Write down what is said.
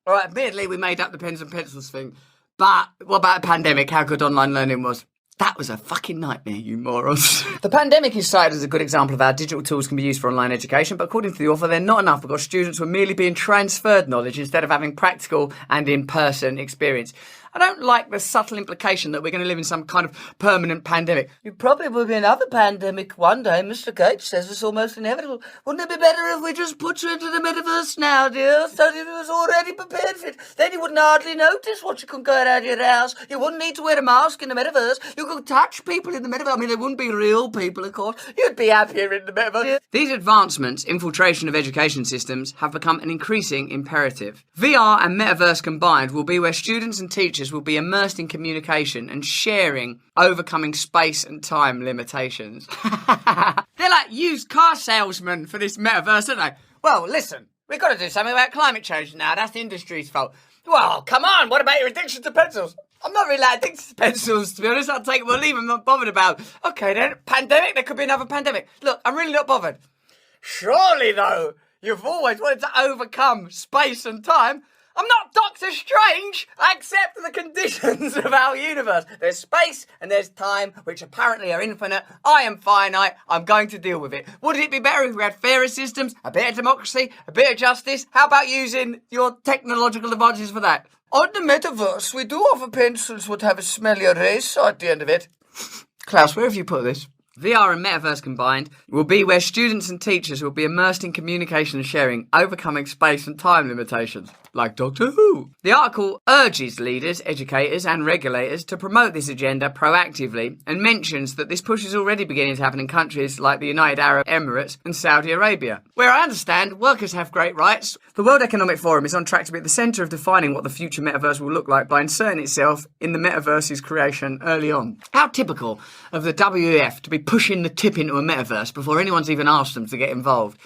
All right, admittedly, we made up the pens and pencils thing. But what about a pandemic? How good online learning was? That was a fucking nightmare, you morons. The pandemic is cited as a good example of how digital tools can be used for online education, but according to the author, they're not enough because students were merely being transferred knowledge instead of having practical and in-person experience. I don't like the subtle implication that we're going to live in some kind of permanent pandemic. It probably will be another pandemic one day. Mr. Gates says it's almost inevitable. Wouldn't it be better if we just put you into the metaverse now, dear? So if it was already prepared for it, then you wouldn't hardly notice what you couldn't go out of your house. You wouldn't need to wear a mask in the metaverse. You could touch people in the metaverse. I mean, they wouldn't be real people, of course. You'd be happier in the metaverse. These advancements, infiltration of education systems, have become an increasing imperative. VR and metaverse combined will be where students and teachers will be immersed in communication and sharing, overcoming space and time limitations. They're like used car salesmen for this metaverse, aren't they? Well, listen, we've got to do something about climate change now. That's the industry's fault. Well, come on, what about your addiction to pencils? I'm not really addicted to pencils, to be honest. I'll take it or leave. I'm not bothered about. Okay, then, pandemic? There could be another pandemic. Look, I'm really not bothered. Surely, though, you've always wanted to overcome space and time. I'm not Doctor Strange. I accept the conditions of our universe. There's space and there's time, which apparently are infinite. I am finite. I'm going to deal with it. Wouldn't it be better if we had fairer systems, a bit of democracy, a bit of justice? How about using your technological advantages for that? On the metaverse, we do offer pencils would have a smelly eraser at the end of it. Klaus, where have you put this? VR and metaverse combined will be where students and teachers will be immersed in communication and sharing, overcoming space and time limitations. Like Doctor Who. The article urges leaders, educators and regulators to promote this agenda proactively and mentions that this push is already beginning to happen in countries like the United Arab Emirates and Saudi Arabia, where I understand workers have great rights. The World Economic Forum is on track to be at the centre of defining what the future metaverse will look like by inserting itself in the metaverse's creation early on. How typical of the WEF to be pushing the tip into a metaverse before anyone's even asked them to get involved.